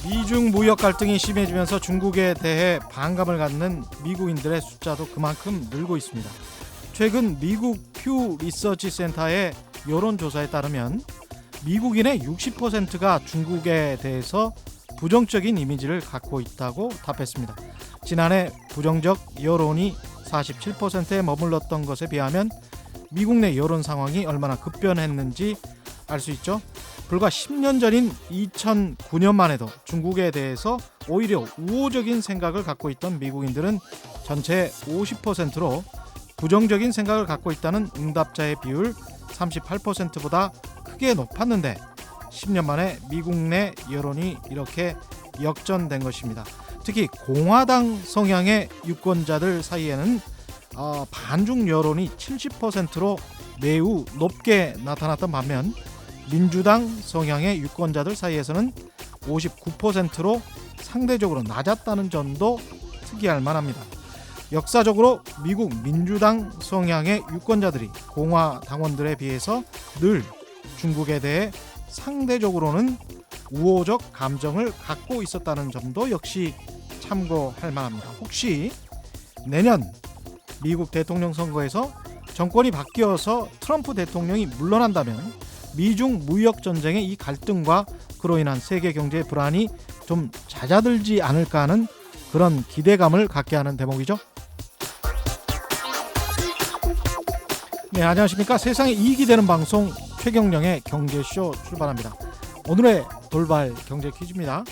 미중 무역 갈등이 심해지면서 중국에 대해 반감을 갖는 미국인들의 숫자도 그만큼 늘고 있습니다. 최근 미국 퓨 리서치 센터의 여론조사에 따르면 미국인의 60%가 중국에 대해서 부정적인 이미지를 갖고 있다고 답했습니다. 지난해 부정적 여론이 47%에 머물렀던 것에 비하면 미국 내 여론 상황이 얼마나 급변했는지 알 수 있죠. 불과 10년 전인 2009년만 해도 중국에 대해서 오히려 우호적인 생각을 갖고 있던 미국인들은 전체 50%로 부정적인 생각을 갖고 있다는 응답자의 비율 38%보다 크게 높았는데 10년 만에 미국 내 여론이 이렇게 역전된 것입니다. 특히 공화당 성향의 유권자들 사이에는 반중 여론이 70%로 매우 높게 나타났던 반면 민주당 성향의 유권자들 사이에서는 59%로 상대적으로 낮았다는 점도 특이할 만합니다. 역사적으로 미국 민주당 성향의 유권자들이 공화당원들에 비해서 늘 중국에 대해 상대적으로는 우호적 감정을 갖고 있었다는 점도 역시 참고할 만합니다. 혹시 내년 미국 대통령 선거에서 정권이 바뀌어서 트럼프 대통령이 물러난다면 미중 무역 전쟁의 이 갈등과 그로 인한 세계 경제의 불안이 좀 잦아들지 않을까 하는 그런 기대감을 갖게 하는 대목이죠. 네, 안녕하십니까. 세상에 이익이 되는 방송 최경령의 경제쇼 출발합니다. 오늘의 돌발 경제 퀴즈입니다.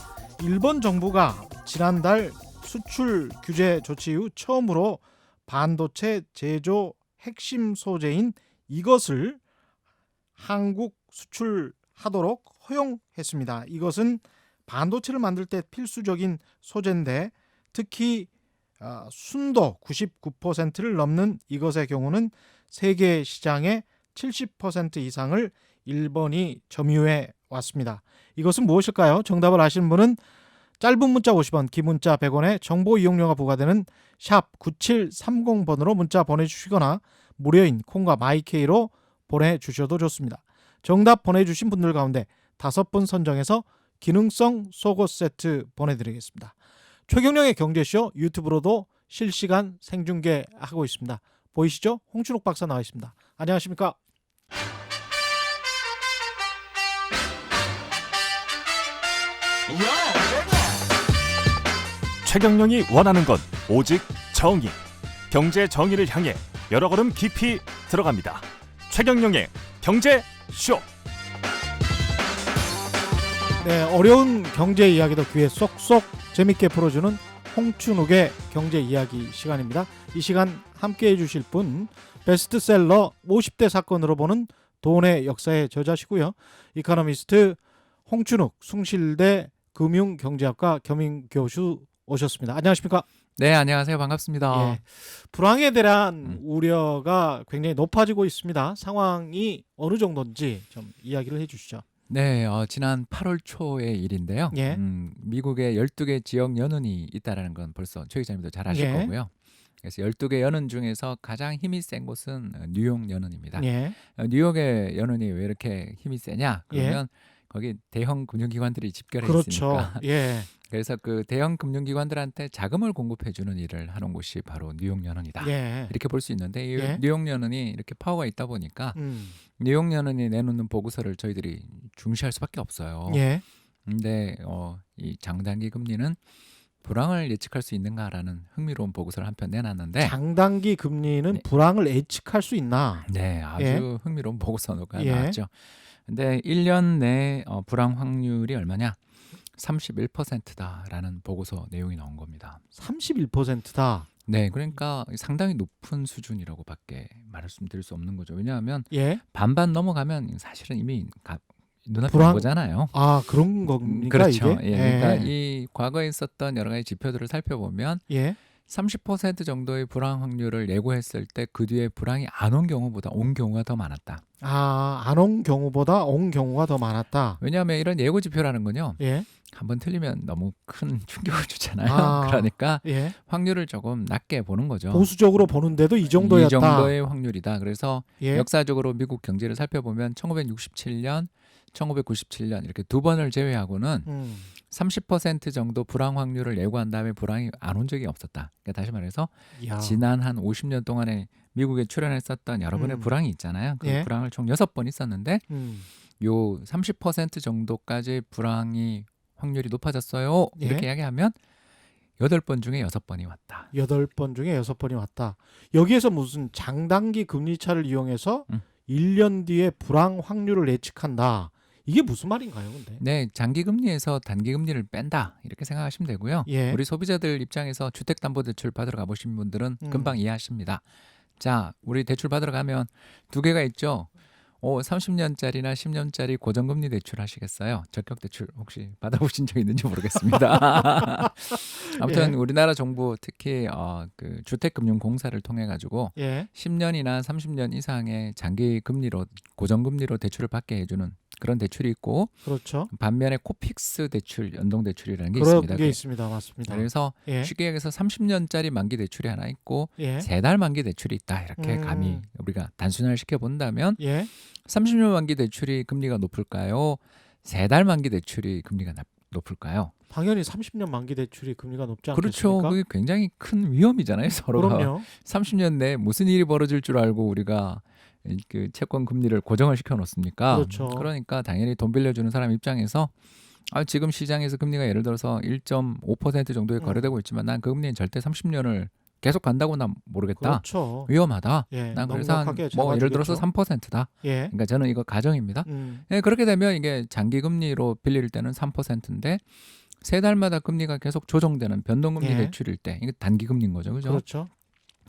일본 정부가 지난달 수출 규제 조치 이후 처음으로 반도체 제조 핵심 소재인 이것을 한국 수출하도록 허용했습니다. 이것은 반도체를 만들 때 필수적인 소재인데 특히 순도 99%를 넘는 이것의 경우는 세계 시장의 70% 이상을 일본이 점유해 왔습니다. 이것은 무엇일까요? 정답을 아시는 분은 짧은 문자 50원, 긴 문자 100원에 정보 이용료가 부과되는 샵 9730번으로 문자 보내주시거나 무료인 콩과 마이케이로 보내주셔도 좋습니다. 정답 보내주신 분들 가운데 5분 선정해서 기능성 속옷 세트 보내드리겠습니다. 최경령의 경제쇼 유튜브로도 실시간 생중계하고 있습니다. 보이시죠? 홍춘욱 박사 나와 있습니다. 안녕하십니까? 최경령이 원하는 건 오직 정의. 경제 정의를 향해 여러 걸음 깊이 들어갑니다. 최경령의 경제쇼. 네, 어려운 경제 이야기도 귀에 쏙쏙 재밌게 풀어주는 홍춘욱의 경제 이야기 시간입니다. 이 시간 함께해 주실 분 베스트셀러 50대 사건으로 보는 돈의 역사의 저자시고요. 이코노미스트 홍춘욱 숭실대 금융경제학과 겸임교수 오셨습니다. 안녕하십니까? 네, 안녕하세요. 반갑습니다. 예, 불황에 대한 우려가 굉장히 높아지고 있습니다. 상황이 어느 정도인지 좀 이야기를 해주시죠. 네, 지난 8월 초의 일인데요. 예. 미국의 12개 지역 연은이 있다는 건 벌써 최 기자님도 잘 아실 예. 거고요. 그래서 12개 연은 중에서 가장 힘이 센 곳은 뉴욕 연은입니다. 예. 뉴욕의 연은이 왜 이렇게 힘이 세냐? 그러면 거기 대형 금융기관들이 집결해 그렇죠. 있으니까. 예. 그래서 그 대형 금융기관들한테 자금을 공급해주는 일을 하는 곳이 바로 뉴욕 연은이다. 예. 이렇게 볼 수 있는데 이 예. 뉴욕 연은이 이렇게 파워가 있다 보니까 뉴욕 연은이 내놓는 보고서를 저희들이 중시할 수밖에 없어요. 예. 근데 이 장단기 금리는 불황을 예측할 수 있는가라는 흥미로운 보고서를 한 편 내놨는데 장단기 금리는 네. 불황을 예측할 수 있나? 네, 아주 예. 흥미로운 보고서가 예. 나왔죠. 근데 1년 내 불황 확률이 얼마냐? 31%다라는 보고서 내용이 나온 겁니다. 31%다. 네, 그러니까 상당히 높은 수준이라고밖에 말씀드릴 수 없는 거죠. 왜냐하면 예. 반반 넘어가면 사실은 이미 눈앞에 불황? 나오잖아요. 아, 그런 겁니까 그렇죠. 이게? 예, 그러니까 이 과거에 있었던 여러 가지 지표들을 살펴보면 예. 30% 정도의 불황 확률을 예고했을 때 그 뒤에 불황이 안 온 경우보다 온 경우가 더 많았다. 아, 안 온 경우보다 온 경우가 더 많았다. 왜냐하면 이런 예고 지표라는 건요. 예. 한번 틀리면 너무 큰 충격을 주잖아요. 아. 그러니까 예. 확률을 조금 낮게 보는 거죠. 보수적으로 보는데도 이 정도였다. 이 정도의 확률이다. 그래서 예. 역사적으로 미국 경제를 살펴보면 1967년, 1997년 이렇게 두 번을 제외하고는 30% 정도 불황 확률을 예고한 다음에 불황이 안 온 적이 없었다. 그러니까 다시 말해서 야. 지난 한 50년 동안에 미국에 출연했었던 여러분의 불황이 있잖아요. 그 예. 불황을 총 6번 있었는데 음. 요 30% 정도까지 불황이 확률이 높아졌어요. 예. 이렇게 이야기하면 8번 중에 6번이 왔다. 8번 중에 6번이 왔다. 여기에서 무슨 장단기 금리 차를 이용해서 1년 뒤에 불황 확률을 예측한다. 이게 무슨 말인가요, 근데? 네, 장기 금리에서 단기 금리를 뺀다. 이렇게 생각하시면 되고요. 예. 우리 소비자들 입장에서 주택담보대출 받으러 가보신 분들은 금방 이해하십니다. 자, 우리 대출 받으러 가면 두 개가 있죠. 30년짜리나 10년짜리 고정금리 대출 하시겠어요? 적격 대출 혹시 받아보신 적 있는지 모르겠습니다. 아무튼 예. 우리나라 정부 특히 그 주택금융공사를 통해 가지고 예. 10년이나 30년 이상의 장기 금리로 고정금리로 대출을 받게 해주는 그런 대출이 있고 그렇죠. 반면에 코픽스 대출, 연동 대출이라는 게 그런 있습니다. 게 있습니다. 맞습니다. 그래서 예. 쉽게 얘기해서 30년짜리 만기 대출이 하나 있고 예. 3달 만기 대출이 있다. 이렇게 감히 우리가 단순화를 시켜본다면 예. 30년 만기 대출이 금리가 높을까요? 3달 만기 대출이 금리가 높을까요? 당연히 30년 만기 대출이 금리가 높지 그렇죠. 않겠습니까? 그게 굉장히 큰 위험이잖아요. 서로가. 그럼요. 30년 내에 무슨 일이 벌어질 줄 알고 우리가 그 채권 금리를 고정을 시켜 놓습니까? 그렇죠. 그러니까 당연히 돈 빌려주는 사람 입장에서 지금 시장에서 금리가 예를 들어서 1.5% 정도에 거래되고 있지만 난 그 금리는 절대 30년을 계속 간다고 난 모르겠다. 그렇죠. 위험하다. 예. 난 그래서 넉넉하게 뭐 예를 들어서 잡아주겠죠. 3%다. 예. 그러니까 저는 이거 가정입니다. 예, 그렇게 되면 이게 장기 금리로 빌릴 때는 3%인데 3달마다 금리가 계속 조정되는 변동금리 예. 대출일 때 이게 단기 금리인 거죠. 그죠? 그렇죠.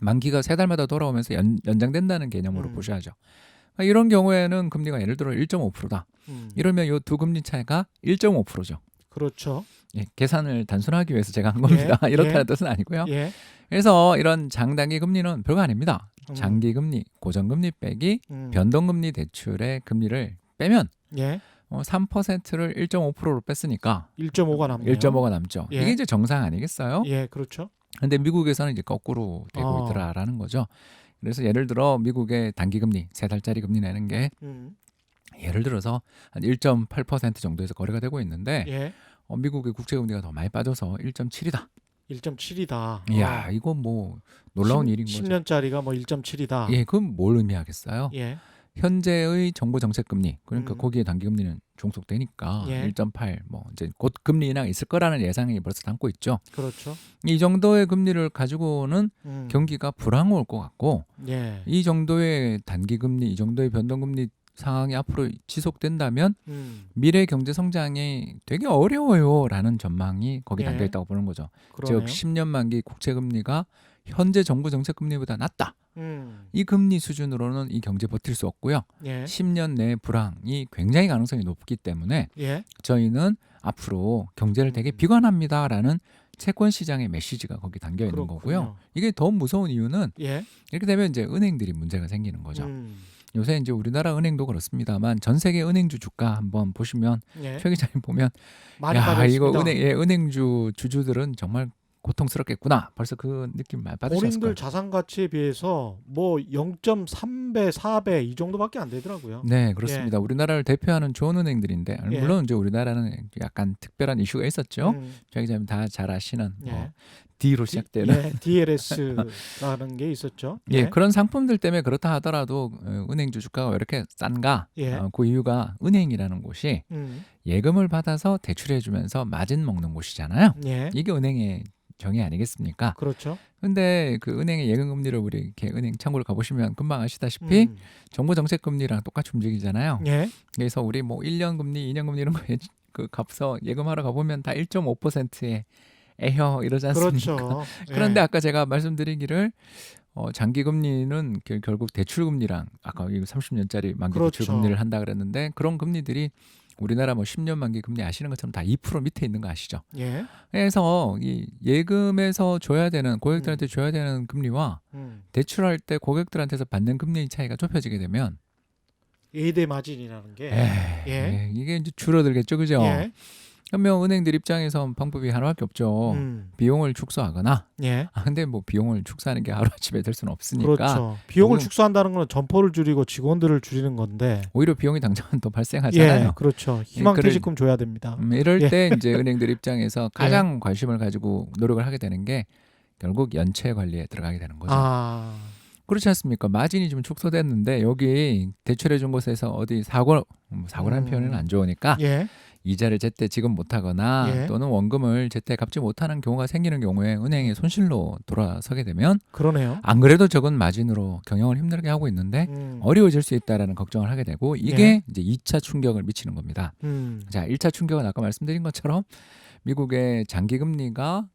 만기가 3달마다 돌아오면서 연장된다는 개념으로 음. 보셔야죠. 그러니까 이런 경우에는 금리가 예를 들어 1.5%다. 이러면 이 두 금리 차이가 1.5%죠. 그렇죠. 예, 계산을 단순하기 위해서 제가 한 겁니다. 예. 이렇다는 예. 뜻은 아니고요. 예. 그래서 이런 장단기 금리는 별거 아닙니다. 음. 장기 금리, 고정금리 빼기 음. 변동금리 대출의 금리를 빼면 예. 3%를 1.5%로 뺐으니까 1.5가 남네요. 1.5가 남죠. 예. 이게 이제 정상 아니겠어요? 예, 그렇죠. 근데 미국에서는 이제 거꾸로 되고 있더라라는 거죠. 그래서 예를 들어 미국의 단기 금리 3달짜리 금리 내는 게 예를 들어서 한 1.8% 정도에서 거래가 되고 있는데 예. 미국의 국채 금리가 더 많이 빠져서 1.7이다. 1.7이다. 이야, 이거 뭐 놀라운 일인 거죠. 10년짜리가 뭐 1.7이다. 예, 그럼 뭘 의미하겠어요? 예. 현재의 정부 정책 금리, 그러니까 음. 거기에 단기 금리는 종속되니까 예. 1.8 뭐 이제 곧 금리 인하 있을 거라는 예상이 벌써 담고 있죠. 그렇죠. 이 정도의 금리를 가지고는 경기가 불황 올 것 같고 예. 이 정도의 단기 금리, 이 정도의 변동 금리 상황이 앞으로 지속된다면 미래 경제 성장이 되게 어려워요라는 전망이 거기 예. 담겨 있다고 보는 거죠. 그러네요. 즉 10년 만기 국채 금리가 현재 정부 정책 금리보다 낮다. 이 금리 수준으로는 이 경제 버틸 수 없고요. 예. 10년 내 불황이 굉장히 가능성이 높기 때문에 예. 저희는 앞으로 경제를 되게 비관합니다라는 채권 시장의 메시지가 거기 담겨 있는 그렇군요. 거고요. 이게 더 무서운 이유는 예. 이렇게 되면 이제 은행들이 문제가 생기는 거죠. 음. 요새 이제 우리나라 은행도 그렇습니다만 전 세계 은행주 주가 한번 보시면 예. 최 기자님 보면 많이 야 빠져 이거 있습니다. 은행주 주주들은 정말 고통스럽겠구나. 벌써 그 느낌 많이 받으셨을 본인들 거예요. 자산 가치에 비해서 뭐 0.3배, 4배 이 정도밖에 안 되더라고요. 네, 그렇습니다. 우리나라를 대표하는 좋은 은행들인데 예. 물론 이제 우리나라는 약간 특별한 이슈가 있었죠. 음. 최 기자님 다 잘 아시는 예. D로 시작되는 예. DLS라는 게 있었죠. 예, 그런 상품들 때문에 그렇다 하더라도 은행주 주가가 왜 이렇게 싼가? 예. 그 이유가 은행이라는 곳이 음. 예금을 받아서 대출해주면서 마진 먹는 곳이잖아요. 예. 이게 은행의 정의 아니겠습니까? 그렇죠. 근데 그 은행의 예금 금리를 우리 이렇게 은행 창구를 가보시면 금방 아시다시피 정부 정책 금리랑 똑같이 움직이잖아요. 예. 그래서 우리 뭐 1년 금리, 2년 금리 이런 거 그 값서 예금하러 가보면 다 1.5%에 에혀 이러지 않습니까? 그렇죠. 그런데 예. 아까 제가 말씀드리기를 장기 금리는 결국 대출 금리랑 아까 30년짜리 만기 그렇죠. 대출 금리를 한다 그랬는데 그런 금리들이 우리나라 뭐 10년 만기 금리 아시는 것처럼 다 2% 밑에 있는 거 아시죠? 예. 그래서 이 예금에서 줘야 되는 고객들한테 줘야 되는 금리와 대출할 때 고객들한테서 받는 금리 차이가 좁혀지게 되면 예대 마진이라는 게 예, 예. 이게 이제 줄어들겠죠, 그죠? 예. 그러면 은행들 입장에서 방법이 하나밖에 없죠. 비용을 축소하거나. 예. 근데 뭐 비용을 축소하는 게 하루아침에 될 수는 없으니까. 그렇죠. 비용을 요거- 축소한다는 건 점포를 줄이고 직원들을 줄이는 건데. 오히려 비용이 당장은 또 발생하잖아요. 예, 그렇죠. 희망퇴직금 줘야 됩니다. 이럴 예. 때 이제 은행들 입장에서 가장 관심을 가지고 노력을 하게 되는 게 결국 연체 관리에 들어가게 되는 거죠. 아, 그렇지 않습니까? 마진이 좀 축소됐는데 여기 대출해 준 곳에서 어디 사고라는 표현은 안 좋으니까 예, 이자를 제때 지급 못하거나 예. 또는 원금을 제때 갚지 못하는 경우가 생기는 경우에 은행이 손실로 돌아서게 되면 그러네요. 안 그래도 적은 마진으로 경영을 힘들게 하고 있는데 어려워질 수 있다라는 걱정을 하게 되고 이게 예. 이제 2차 충격을 미치는 겁니다. 음, 자, 1차 충격은 아까 말씀드린 것처럼 미국의 장기 금리가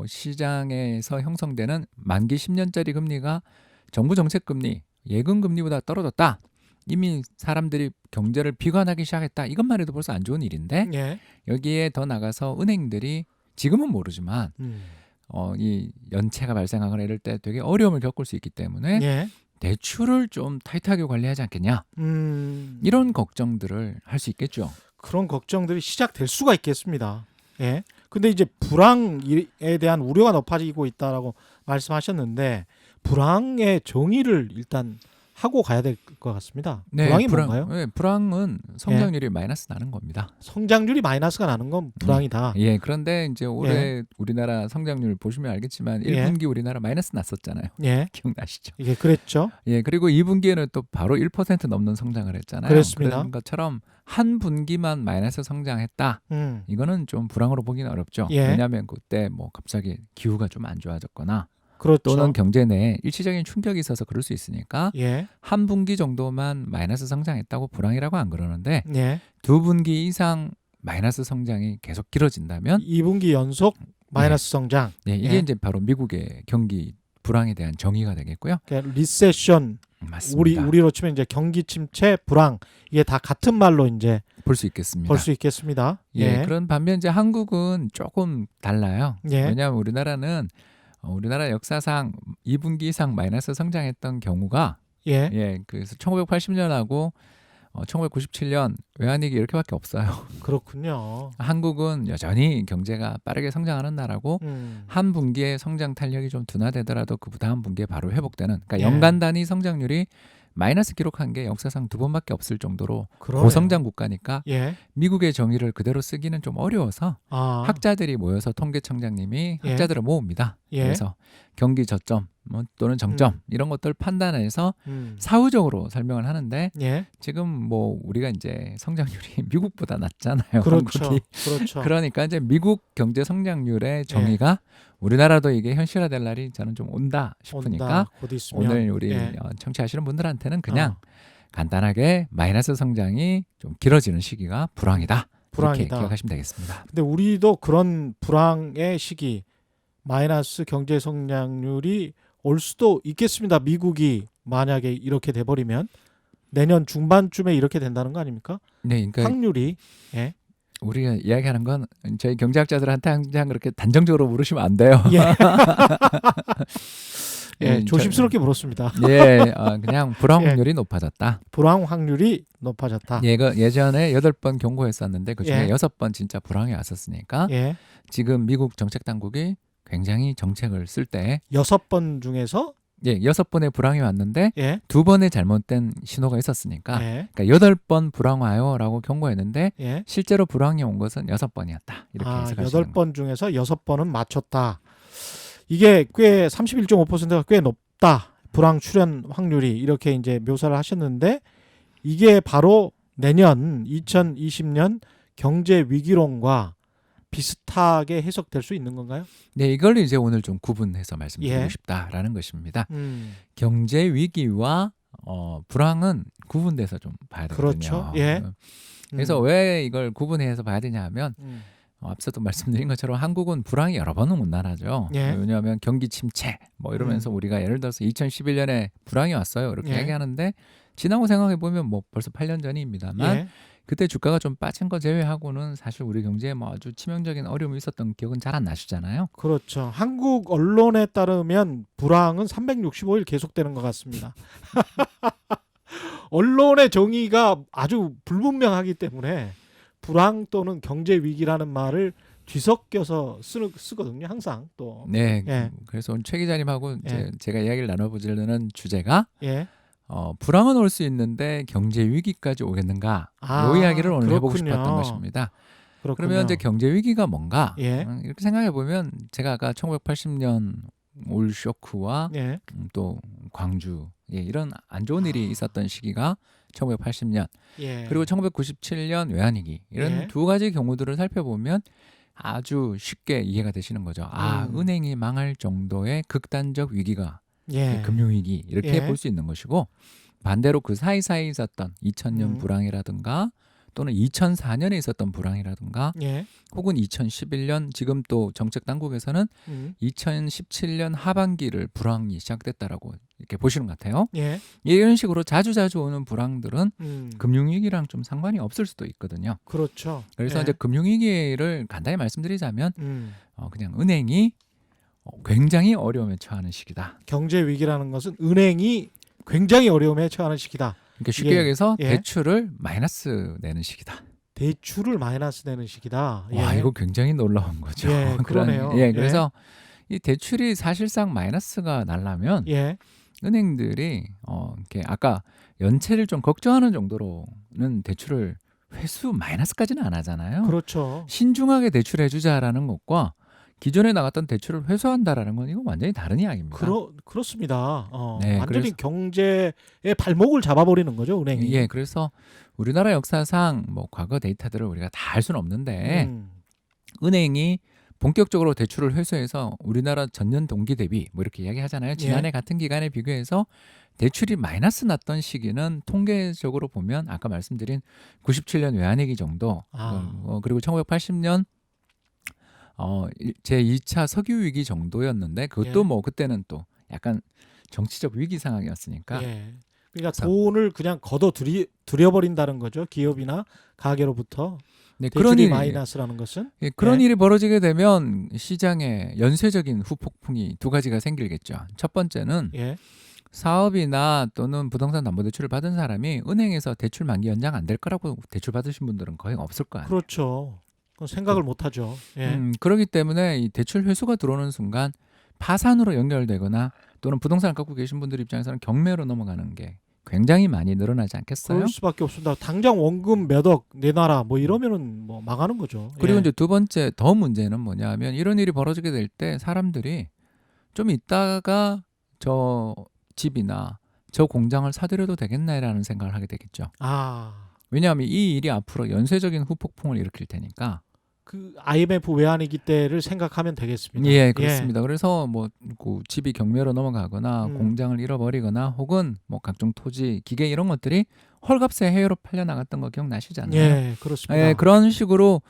시장에서 형성되는 만기 10년짜리 금리가 정부 정책 금리, 예금 금리보다 떨어졌다. 이미 사람들이 경제를 비관하기 시작했다. 이것만 해도 벌써 안 좋은 일인데 예, 여기에 더 나가서 은행들이 지금은 모르지만 이 연체가 발생하거나 이럴 때 되게 어려움을 겪을 수 있기 때문에 예, 대출을 좀 타이트하게 관리하지 않겠냐. 이런 걱정들을 할 수 있겠죠. 그런 걱정들이 시작될 수가 있겠습니다. 예. 근데 이제 불황에 대한 우려가 높아지고 있다라고 말씀하셨는데 불황의 정의를 일단 하고 가야 될 것 같습니다. 불황이 뭔가요? 네, 불황은 성장률이 마이너스 나는 겁니다. 성장률이 마이너스가 나는 건 불황이다. 예, 그런데 이제 올해 우리나라 성장률 보시면 알겠지만 1분기 우리나라 마이너스 났었잖아요. 예. 기억나시죠? 이게 그랬죠. 예, 그리고 2분기에는 또 바로 1% 넘는 성장을 했잖아요. 그랬습니다. 그런 것처럼 한 분기만 마이너스 성장했다. 이거는 좀 불황으로 보기는 어렵죠. 예. 왜냐하면 그때 뭐 갑자기 기후가 좀 안 좋아졌거나 그렇죠. 또는 경제 내에 일시적인 충격이 있어서 그럴 수 있으니까 예. 한 분기 정도만 마이너스 성장했다고 불황이라고 안 그러는데 예. 두 분기 이상 마이너스 성장이 계속 길어진다면 2분기 연속 마이너스 성장. 예, 이게 예. 이제 바로 미국의 경기 불황에 대한 정의가 되겠고요. 그러니까 리세션 맞습니다. 우리로 치면 이제 경기 침체, 불황 이게 다 같은 말로 이제 볼 수 있겠습니다. 볼 수 있겠습니다. 예, 그런 반면 이제 한국은 조금 달라요. 예. 왜냐하면 우리나라는 우리나라 역사상 2분기 이상 마이너스 성장했던 경우가 예. 예, 그래서 1980년하고 1997년 외환위기 이렇게밖에 없어요. 그렇군요. 한국은 여전히 경제가 빠르게 성장하는 나라고 한 분기에 성장 탄력이 좀 둔화되더라도 그 다음 분기에 바로 회복되는 그러니까 예. 연간 단위 성장률이 마이너스 기록한 게 역사상 두 번밖에 없을 정도로 그러네요. 고성장 국가니까 예. 미국의 정의를 그대로 쓰기는 좀 어려워서 아. 학자들이 모여서 통계청장님이 예. 학자들을 모읍니다. 예. 그래서 경기 저점 또는 정점 이런 것들 판단해서 음. 사후적으로 설명을 하는데 예. 지금 뭐 우리가 이제 성장률이 미국보다 낮잖아요. 그렇죠. 한국이. 그렇죠. 그러니까 이제 미국 경제 성장률의 정의가 우리나라도 이게 현실화될 날이 저는 좀 온다 싶으니까 온다. 곧 있으면. 오늘 우리 예. 청취하시는 분들한테는 그냥 간단하게 마이너스 성장이 좀 길어지는 시기가 불황이다. 이렇게 불황이다. 기억하시면 되겠습니다. 근데 우리도 그런 불황의 시기 마이너스 경제 성장률이 올 수도 있겠습니다. 미국이 만약에 이렇게 돼버리면 내년 중반쯤에 이렇게 된다는 거 아닙니까? 네, 그러니까 확률이 예. 우리가 이야기하는 건 저희 경제학자들한테 항상 그렇게 단정적으로 물으시면 안 돼요. 예. 예, 예, 조심스럽게 물었습니다. 예, 그냥 불황 예. 확률이 높아졌다. 불황 확률이 높아졌다. 예전에 8번 경고했었는데 그중에 예. 6번 진짜 불황이 왔었으니까 예. 지금 미국 정책 당국이 굉장히 정책을 쓸 때 6번 중에서 6번의 불황이 왔는데 예. 2번의 잘못된 신호가 있었으니까 예. 그러니까 8번 불황 와요라고 경고했는데 예. 실제로 불황이 온 것은 6번이었다. 이렇게 해석하시는 거예요. 8번 중에서 6번은 맞췄다. 이게 꽤 31.5%가 꽤 높다. 불황 출현 확률이 이렇게 이제 묘사를 하셨는데 이게 바로 내년 2020년 경제 위기론과 비슷하게 해석될 수 있는 건가요? 네, 이걸 이제 오늘 좀 구분해서 말씀드리고 예. 싶다라는 것입니다. 경제 위기와 불황은 구분돼서 좀 봐야 되거든요. 그렇죠. 예. 그래서 왜 이걸 구분해서 봐야 되냐 하면 앞서도 말씀드린 것처럼 한국은 불황이 여러 번은 온 나라죠. 예. 왜냐하면 경기 침체 뭐 이러면서 우리가 예를 들어서 2011년에 불황이 왔어요. 이렇게 예. 얘기하는데 지나고 생각해 보면 뭐 벌써 8년 전입니다만 예. 그때 주가가 좀 빠진 거 제외하고는 사실 우리 경제에 뭐 아주 치명적인 어려움이 있었던 기억은 잘 안 나시잖아요. 그렇죠. 한국 언론에 따르면 불황은 365일 계속되는 것 같습니다. 언론의 정의가 아주 불분명하기 때문에 불황 또는 경제 위기라는 말을 뒤섞여서 쓰거든요. 항상 또. 네. 예. 그래서 오늘 최 기자님하고 이제 예. 제가 이야기를 나눠보려는 주제가 예. 불황은 올 수 있는데 경제 위기까지 오겠는가? 이 이야기를 오늘 해보고 그렇군요. 싶었던 것입니다. 그렇군요. 그러면 이제 경제 위기가 뭔가? 예. 이렇게 생각해 보면 제가 아까 1980년 올 쇼크와 예. 또 광주 이런 안 좋은 일이 있었던 시기가 1980년 예. 그리고 1997년 외환위기 이런 예. 두 가지 경우들을 살펴보면 아주 쉽게 이해가 되시는 거죠. 은행이 망할 정도의 극단적 위기가 예. 금융위기 이렇게 예. 볼 수 있는 것이고 반대로 그 사이사이 있었던 2000년 불황이라든가 또는 2004년에 있었던 불황이라든가 예. 혹은 2011년 지금 또 정책 당국에서는 2017년 하반기를 불황이 시작됐다라고 이렇게 보시는 것 같아요. 예. 이런 식으로 자주 오는 불황들은 그 금융위기랑 좀 상관이 없을 수도 있거든요. 그렇죠. 그래서 예. 이제 금융위기를 간단히 말씀드리자면 음. 그냥 은행이 굉장히 어려움에 처하는 시기다. 경제 위기라는 것은 은행이 굉장히 어려움에 처하는 시기다. 그러니까 쉽게 예. 얘기해서 예. 대출을 마이너스 내는 시기다. 대출을 마이너스 내는 시기다. 와 예. 이거 굉장히 놀라운 거죠. 예, 그러네요. 그래서 이 대출이 사실상 마이너스가 나려면 예. 은행들이 이렇게 아까 연체를 좀 걱정하는 정도로는 대출을 회수 마이너스까지는 안 하잖아요. 그렇죠. 신중하게 대출해 주자라는 것과 기존에 나갔던 대출을 회수한다라는 건 이거 완전히 다른 이야기입니다. 그렇습니다. 네, 완전히 그래서- 경제의 발목을 잡아버리는 거죠, 은행이. 예, 그래서 우리나라 역사상 뭐 과거 데이터들을 우리가 다 알 수는 없는데 음. 은행이 본격적으로 대출을 회수해서 우리나라 전년 동기 대비 뭐 이렇게 이야기하잖아요. 지난해 같은 기간에 비교해서 대출이 마이너스 났던 시기는 통계적으로 보면 아까 말씀드린 97년 외환위기 정도 그리고 1980년 제2차 석유 위기 정도였는데 그것도 예. 뭐 그때는 또 약간 정치적 위기 상황이었으니까 예. 그러니까 그래서- 돈을 그냥 걷어 들여버린다는 거죠. 기업이나 가게로부터. 네, 대출이 마이너스라는 것은. 그런 예. 일이 벌어지게 되면 시장에 연쇄적인 후폭풍이 두 가지가 생기겠죠. 첫 번째는 예. 사업이나 또는 부동산 담보대출을 받은 사람이 은행에서 대출 만기 연장 안 될 거라고 대출 받으신 분들은 거의 없을 거 아니에요. 그렇죠. 그건 생각을 못 하죠. 예. 그렇기 때문에 이 대출 회수가 들어오는 순간 파산으로 연결되거나 또는 부동산을 갖고 계신 분들 입장에서는 경매로 넘어가는 게 굉장히 많이 늘어나지 않겠어요? 그럴 수밖에 없습니다. 당장 원금 몇 억 내놔라 뭐 이러면은 뭐 망하는 거죠. 그리고 예. 이제 두 번째 더 문제는 뭐냐면 이런 일이 벌어지게 될 때 사람들이 좀 있다가 저 집이나 저 공장을 사들여도 되겠나라는 생각을 하게 되겠죠. 왜냐하면 이 일이 앞으로 연쇄적인 후폭풍을 일으킬 테니까. 그 IMF 외환위기 때를 생각하면 되겠습니다. 예, 그렇습니다. 그래서 뭐 그 집이 경매로 넘어가거나 음. 공장을 잃어버리거나 혹은 뭐 각종 토지, 기계 이런 것들이 헐값에 해외로 팔려 나갔던 거 기억나시잖아요. 예, 그렇습니다. 예, 그런 식으로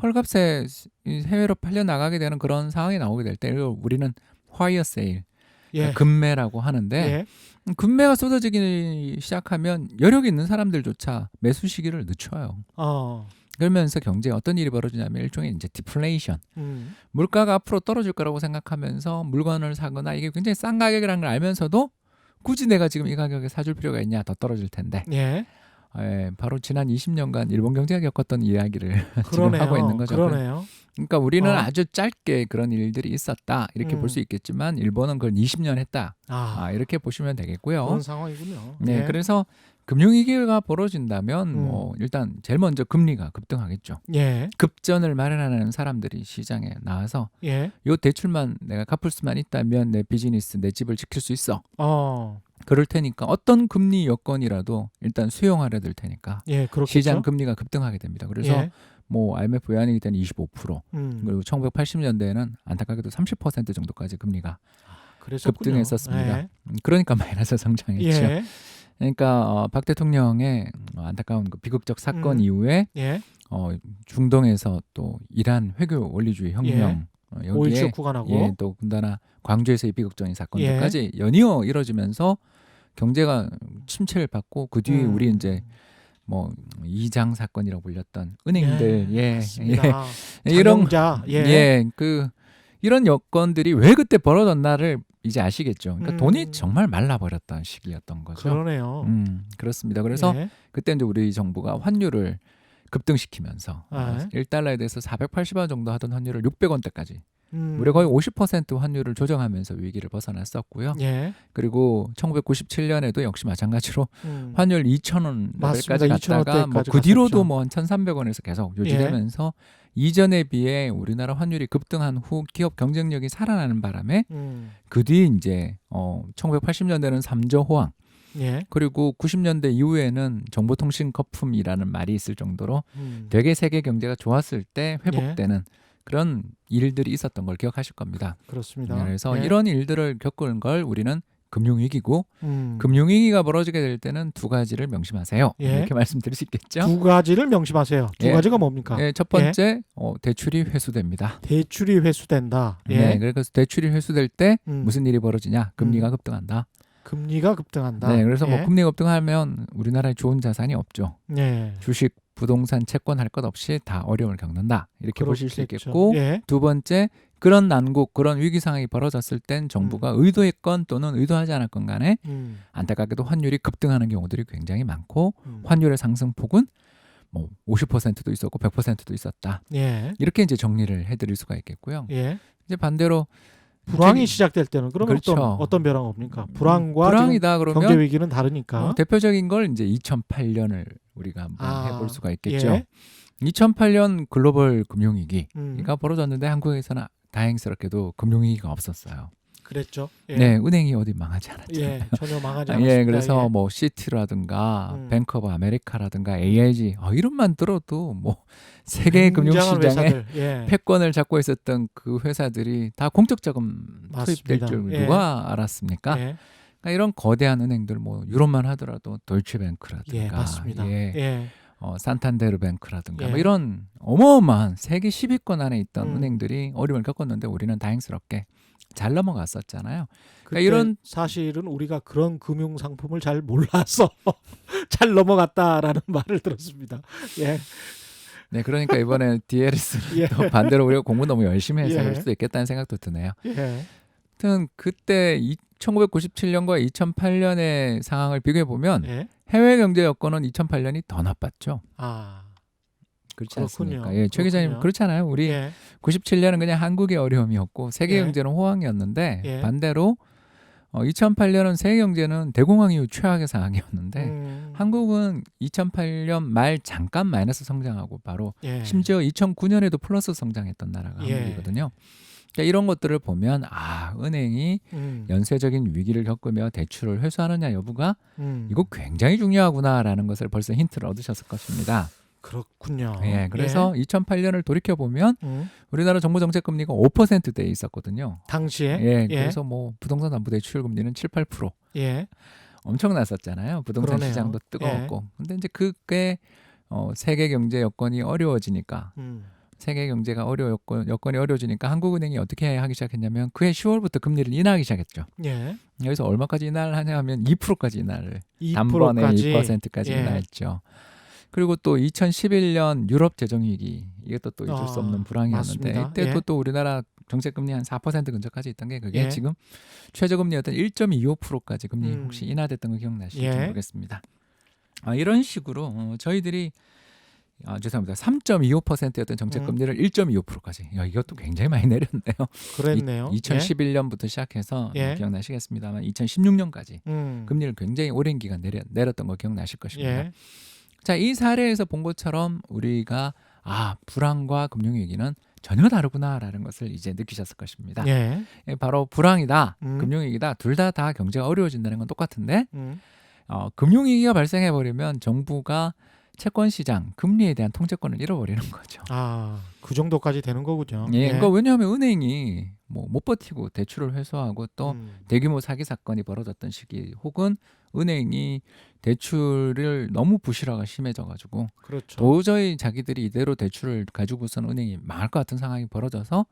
헐값에 해외로 팔려 나가게 되는 그런 상황이 나오게 될 때 우리는 화이어 세일, 예. 금매라고 하는데 예. 금매가 쏟아지기 시작하면 여력 있는 사람들조차 매수 시기를 늦춰요. 그러면서 경제에 어떤 일이 벌어지냐면 일종의 이제 디플레이션. 물가가 앞으로 떨어질 거라고 생각하면서 물건을 사거나 이게 굉장히 싼 가격이라는 걸 알면서도 굳이 내가 지금 이 가격에 사줄 필요가 있냐, 더 떨어질 텐데. 예. 바로 지난 20년간 일본 경제가 겪었던 이야기를 지금 그러네요. 하고 있는 거죠. 그러네요. 그러니까 우리는 아주 짧게 그런 일들이 있었다 이렇게 볼 수 있겠지만 일본은 그걸 20년 했다. 이렇게 보시면 되겠고요. 그런 상황이군요. 네, 예. 그래서 금융위기가 벌어진다면 음. 일단 제일 먼저 금리가 급등하겠죠. 예. 급전을 마련하는 사람들이 시장에 나와서 예. 요 대출만 내가 갚을 수만 있다면 내 비즈니스, 내 집을 지킬 수 있어. 그럴 테니까 어떤 금리 여건이라도 일단 수용하려 될 테니까 예, 그렇겠죠. 시장 금리가 급등하게 됩니다. 그래서 예. 뭐 IMF 외환위기 때는 25% 그리고 1980년대에는 안타깝게도 30% 정도까지 금리가 그랬었군요. 급등했었습니다. 예. 그러니까 마이너스 성장했죠. 예. 그러니까 박 대통령의 안타까운 그 비극적 사건 이후에 예. 중동에서 또 이란 회교 원리주의 혁명 오일 여기에 쇼크가 나고 또 군다나 광주에서의 비극적인 사건들까지 연이어 이뤄지면서 경제가 침체를 받고 그 뒤에 우리 이제 뭐 이장 사건이라고 불렸던 은행들 맞습니다. 이런 장영자. 그 이런 여건들이 왜 그때 벌어졌나를 이제 아시겠죠. 그러니까 돈이 정말 말라버렸던 시기였던 거죠. 그러네요. 그렇습니다. 그래서 예. 그때 이제 우리 정부가 환율을 급등시키면서 네. 1달러에 대해서 480원 정도 하던 환율을 600원대까지 음. 무려 거의 50% 환율을 조정하면서 위기를 벗어났었고요. 예. 그리고 1997년에도 역시 마찬가지로 환율 2,000원까지 맞습니다. 갔다가 2,000원대까지 그 뒤로도 갔었죠. 뭐 한 1,300원에서 계속 유지되면서 이전에 비해 우리나라 환율이 급등한 후 기업 경쟁력이 살아나는 바람에 그 뒤에 이제 1980년대는 3조 호황 예. 그리고 90년대 이후에는 정보통신 거품이라는 말이 있을 정도로 되게 세계 경제가 좋았을 때 회복되는 그런 일들이 있었던 걸 기억하실 겁니다. 그렇습니다. 그래서 예. 이런 일들을 겪은 걸 우리는 금융위기고 음. 금융위기가 벌어지게 될 때는 두 가지를 명심하세요. 예. 이렇게 말씀드릴 수 있겠죠. 두 가지를 명심하세요. 두 예. 가지가 뭡니까? 예, 첫 번째 대출이 회수됩니다. 대출이 회수된다. 예. 네, 그래서 대출이 회수될 때 음. 무슨 일이 벌어지냐? 금리가 급등한다. 금리가 급등한다. 네, 그래서 뭐 예. 금리가 급등하면 우리나라에 좋은 자산이 없죠. 예. 주식, 부동산, 채권 할 것 없이 다 어려움을 겪는다. 이렇게 보실 수 그렇겠죠. 있겠고 예. 두 번째 그런 난국, 그런 위기 상황이 벌어졌을 땐 정부가 의도했건 또는 의도하지 않았건 간에 안타깝게도 환율이 급등하는 경우들이 굉장히 많고 환율의 상승폭은 뭐 50%도 있었고 100%도 있었다. 예. 이렇게 이제 정리를 해드릴 수가 있겠고요. 예. 이제 반대로 불황이 시작될 때는 그러면 그렇죠. 어떤 변화가 옵니까? 불황과 불황이다 지금 그러면 경제 위기는 다르니까. 대표적인 걸 이제 2008년을 우리가 한번 해볼 수가 있겠죠. 예. 2008년 글로벌 금융위기가 음. 벌어졌는데 한국에서는 다행스럽게도 금융위기가 없었어요. 그랬죠. 예. 네, 은행이 어디 망하지 않았잖아요. 예. 전혀 망하지 않았습니다. 예, 그래서 예. 뭐 시티라든가 뱅크 오브 아메리카라든가 AIG 이름만 들어도 뭐 세계 굉장한 금융시장에 회사들. 예. 패권을 잡고 있었던 그 회사들이 다 공적 자금 투입될 맞습니다. 줄 예. 누가 알았습니까? 예. 그러니까 이런 거대한 은행들 뭐 유럽만 하더라도 돌츠뱅크라든가 예, 맞습니다. 예, 예. 산탄데르뱅크라든가 예. 뭐 이런 어마어마한 세계 10위권 안에 있던 음. 은행들이 어려움을 겪었는데 우리는 다행스럽게 잘 넘어갔었잖아요. 그때 이런 사실은 우리가 그런 금융 상품을 잘 몰라서 잘 넘어갔다라는 말을 들었습니다. 예. 네, 그러니까 이번에 DLS는 예. 또 반대로 우리가 공부 너무 열심히 해서 예. 그럴 수도 있겠다는 생각도 드네요. 예. 하여튼 그때 1997년과 2008년의 상황을 비교해 보면 예. 해외 경제 여건은 2008년이 더 나빴죠. 아. 그렇지 그렇군요. 않습니까? 예, 최 기자님 그렇군요. 그렇잖아요. 우리 예. 97년은 그냥 한국의 어려움이었고 세계 예. 경제는 호황이었는데 예. 반대로 2008년은 세계 경제는 대공황 이후 최악의 상황이었는데 한국은 2008년 말 잠깐 마이너스 성장하고 바로 예. 심지어 2009년에도 플러스 성장했던 나라가 예. 한국이거든요. 그러니까 이런 것들을 보면 은행이 연쇄적인 위기를 겪으며 대출을 회수하느냐 여부가 이거 굉장히 중요하구나라는 것을 벌써 힌트를 얻으셨을 것입니다. 그렇군요. 예, 그래서 2008년을 돌이켜 보면 우리나라 정부 정책 금리가 5%대에 있었거든요. 당시에 예, 그래서 뭐 부동산 담보 대출 금리는 7, 8% 예. 엄청났었잖아요. 부동산 그러네요. 시장도 뜨거웠고. 근데 이제 그게 세계 경제 여건이 어려워지니까 세계 경제가 여건이 어려워지니까 한국은행이 어떻게 하기 시작했냐면 그해 10월부터 금리를 인하하기 시작했죠. 예. 여기서 얼마까지 인하를 하냐 하면 2%까지 인하를 2%까지. 단번에 2%까지 예. 인하했죠. 그리고 또 2011년 유럽 재정위기 이것도 또 잊을 수 없는 불황이었는데 맞습니다. 이때 예. 또 우리나라 정책금리 한 4% 근처까지 있던 게 그게 예. 지금 최저금리였던 1.25%까지 금리 혹시 음. 인하됐던 거 기억나실지 예. 모르겠습니다. 이런 식으로 저희들이 죄송합니다. 3.25%였던 정책금리를 1.25%까지. 이것도 굉장히 많이 내렸네요. 그랬네요. 2011년부터 시작해서 예. 기억나시겠습니다만 2016년까지 예. 금리를 굉장히 오랜 기간 내렸던 거 기억나실 것입니다. 예. 자, 이 사례에서 본 것처럼 우리가 불황과 금융위기는 전혀 다르구나라는 것을 이제 느끼셨을 것입니다. 예. 바로 불황이다, 음. 금융위기다, 둘 다 경제가 어려워진다는 건 똑같은데 음. 금융위기가 발생해버리면 정부가 채권 시장, 금리에 대한 통제권을 잃어버리는 거죠. 그 정도까지 되는 거군요. 예, 그러니까 왜냐하면 은행이 뭐 못 버티고 대출을 회수하고 또 대규모 사기 사건이 벌어졌던 시기 혹은 은행이 대출을 너무 부실화가 심해져가지고 그렇죠. 도저히 자기들이 이대로 대출을 가지고선 은행이 망할 것 같은 상황이 벌어져서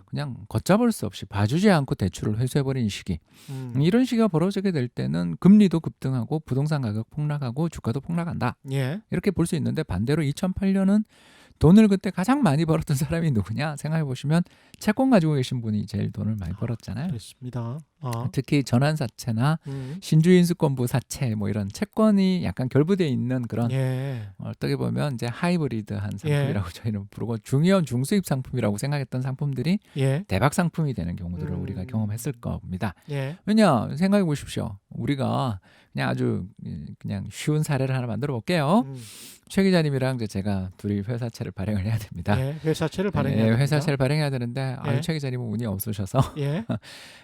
그냥 걷잡을 수 없이 봐주지 않고 대출을 회수해버리는 시기. 이런 시기가 벌어지게 될 때는 금리도 급등하고 부동산 가격 폭락하고 주가도 폭락한다. 예. 이렇게 볼 수 있는데 반대로 2008년은 돈을 그때 가장 많이 벌었던 사람이 누구냐 생각해 보시면 채권 가지고 계신 분이 제일 돈을 많이 벌었잖아요. 그렇습니다. 특히 전환사채나 음. 신주인수권부 사채 뭐 이런 채권이 약간 결부되어 있는 그런 예. 어떻게 보면 이제 하이브리드한 상품이라고 저희는 부르고 중위험 중수입 상품이라고 생각했던 상품들이 예. 대박 상품이 되는 경우들을 우리가 음. 경험했을 겁니다. 예. 왜냐 생각해 보십시오. 우리가 그냥 아주 그냥 쉬운 사례를 하나 만들어 볼게요. 최 기자님이랑 이제 제가 둘이 회사채를 발행을 해야 됩니다. 예. 회사채를 발행해야 네, 됩니다. 회사채를 발행해야 되는데 예. 최 기자님은 운이 없으셔서 예.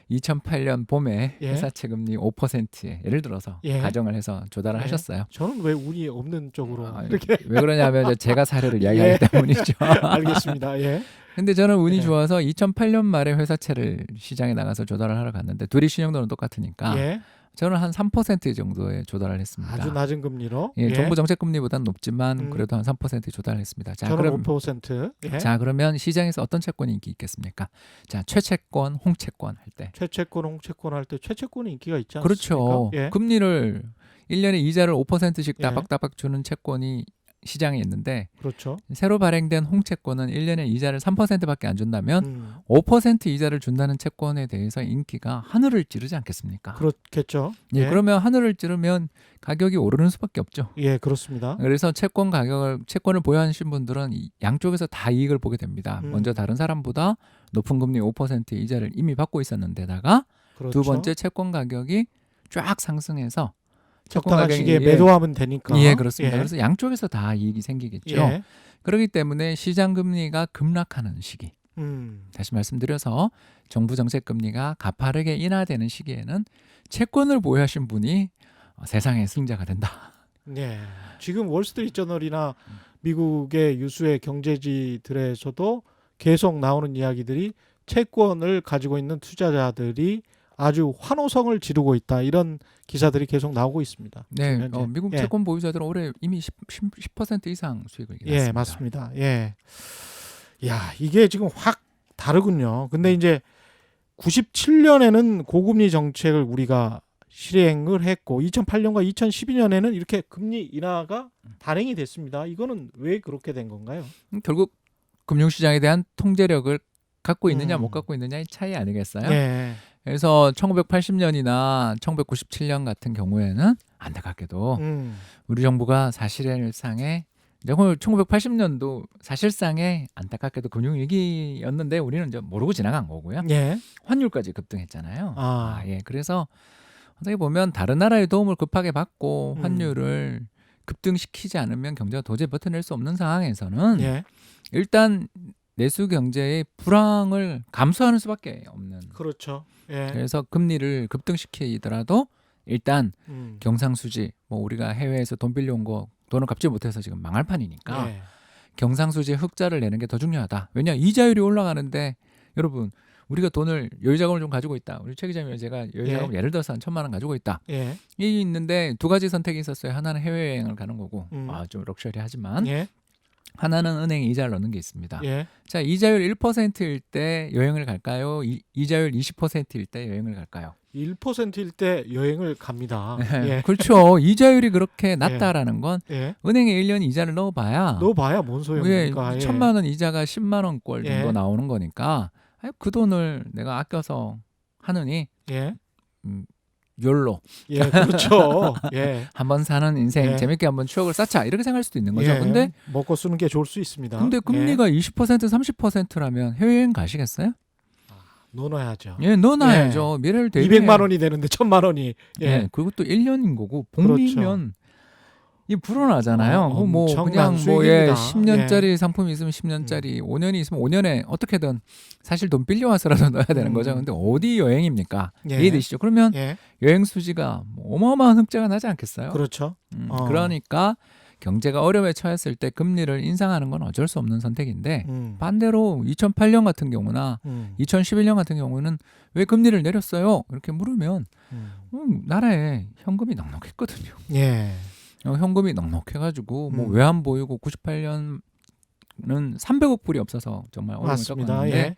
2008년 봄에 예. 회사채 금리 5%에 예를 들어서 예. 가정을 해서 조달을 예. 하셨어요. 저는 왜 운이 없는 쪽으로 아, 이렇게 왜 그러냐면 이제 제가 사례를 이야기하기 예. 때문이죠. 알겠습니다. 예. 근데 저는 운이 예. 좋아서 2008년 말에 회사채를 시장에 나가서 조달을 하러 갔는데 둘이 신용도는 똑같으니까 예. 저는 한 3% 정도에 조달을 했습니다. 아주 낮은 금리로. 예, 정부 정책 금리보다는 높지만 음. 그래도 한 3% 조달을 했습니다. 자, 저는 그럼 5%. 예. 자, 그러면 시장에서 어떤 채권이 인기 있겠습니까? 자, 최채권, 홍채권 할 때. 최채권, 홍채권 할 때 최채권이 인기가 있지 않습니까? 그렇죠. 예. 금리를 1년에 이자를 5%씩 예. 따박따박 주는 채권이 시장에 있는데 그렇죠. 새로 발행된 홍채권은 1년에 이자를 3%밖에 안 준다면 5% 이자를 준다는 채권에 대해서 인기가 하늘을 찌르지 않겠습니까? 그렇겠죠. 예, 그러면 하늘을 찌르면 가격이 오르는 수밖에 없죠. 예, 그렇습니다. 그래서 채권을 보유하신 분들은 양쪽에서 다 이익을 보게 됩니다. 먼저 다른 사람보다 높은 금리 5% 이자를 이미 받고 있었는데다가 그렇죠. 두 번째 채권 가격이 쫙 상승해서 적당한 시기에 예, 매도하면 되니까. 예, 그렇습니다. 예. 그래서 양쪽에서 다 이익이 생기겠죠. 예. 그렇기 때문에 시장 금리가 급락하는 시기. 다시 말씀드려서 정부 정책 금리가 가파르게 인하되는 시기에는 채권을 보유하신 분이 세상의 승자가 된다. 예. 지금 월스트리트 저널이나 미국의 유수의 경제지들에서도 계속 나오는 이야기들이 채권을 가지고 있는 투자자들이 아주 환호성을 지르고 있다. 이런 기사들이 계속 나오고 있습니다. 네, 지금 현재. 미국 예. 채권 보유자들은 올해 이미 10% 이상 수익을 예, 났습니다. 맞습니다. 예. 야, 이게 지금 확 다르군요. 근데 이제 97년에는 고금리 정책을 우리가 실행을 했고 2008년과 2012년에는 이렇게 금리 인하가 단행이 됐습니다. 이거는 왜 그렇게 된 건가요? 결국 금융시장에 대한 통제력을 갖고 있느냐 못 갖고 있느냐의 차이 아니겠어요? 예. 그래서 1980년이나 1997년 같은 경우에는 안타깝게도 우리 정부가 사실상의 1980년도 사실상의 안타깝게도 금융위기였는데 우리는 이제 모르고 지나간 거고요. 예. 환율까지 급등했잖아요. 예. 그래서 어떻게 보면 다른 나라의 도움을 급하게 받고 환율을 급등시키지 않으면 경제가 도저히 버텨낼 수 없는 상황에서는 예. 일단 내수 경제의 불황을 감수하는 수밖에 없는. 그렇죠. 예. 그래서 금리를 급등시키더라도 일단 경상수지 뭐 우리가 해외에서 돈 빌려온 거 돈을 갚지 못해서 지금 망할 판이니까 예. 경상수지에 흑자를 내는 게 더 중요하다. 왜냐 이자율이 올라가는데 여러분 우리가 돈을 여유자금을 좀 가지고 있다. 우리 최 기자님과 제가 여유자금 예를 들어서 한 1,000만 원 가지고 있다. 예. 이 있는데 두 가지 선택이 있었어요. 하나는 해외여행을 가는 거고 좀 럭셔리하지만 예. 하나는 은행에 이자를 넣는 게 있습니다. 예. 자, 이자율 1%일 때 여행을 갈까요? 이자율 20%일 때 여행을 갈까요? 1%일 때 여행을 갑니다. 예. 그렇죠. 이자율이 그렇게 낮다라는 건 예. 은행에 1년 이자를 넣어봐야 넣어봐야 뭔 소용입니까? 1,000만 원 이자가 10만 원꼴 정도 예. 나오는 거니까 그 돈을 내가 아껴서 하느니 예. 욜로 예, 그렇죠. 예. 한번 사는 인생 예. 재밌게 한번 추억을 쌓자 이렇게 생각할 수도 있는 거죠. 예. 근데 먹고 쓰는 게 좋을 수 있습니다. 금리가 20% 30%라면 해외여행 가시겠어요? 넣어놔야죠. 예, 넣어놔야죠. 미래를 대비해. 200만 원이 되는데 1,000만 원이. 예. 그리고 또 1년인 거고 복리면 이 불어나잖아요. 뭐 엄청난 그냥 뭐 예, 수익입니다. 10년짜리 상품이 있으면 10년짜리, 5년이 있으면 5년에 어떻게든 사실 돈 빌려와서라도 넣어야 되는 거죠. 근데 어디 여행입니까? 예. 이해되시죠? 그러면 예. 여행 수지가 뭐 어마어마한 흑자가 나지 않겠어요? 그렇죠. 그러니까 경제가 어려움에 처했을 때 금리를 인상하는 건 어쩔 수 없는 선택인데 반대로 2008년 같은 경우나 2011년 같은 경우는 왜 금리를 내렸어요? 이렇게 물으면 나라에 현금이 넉넉했거든요. 예. 현금이 넉넉해가지고 뭐 음. 외환 보유고 98년은 300억 불이 없어서 정말 어려움을 맞습니다. 겪었는데 예.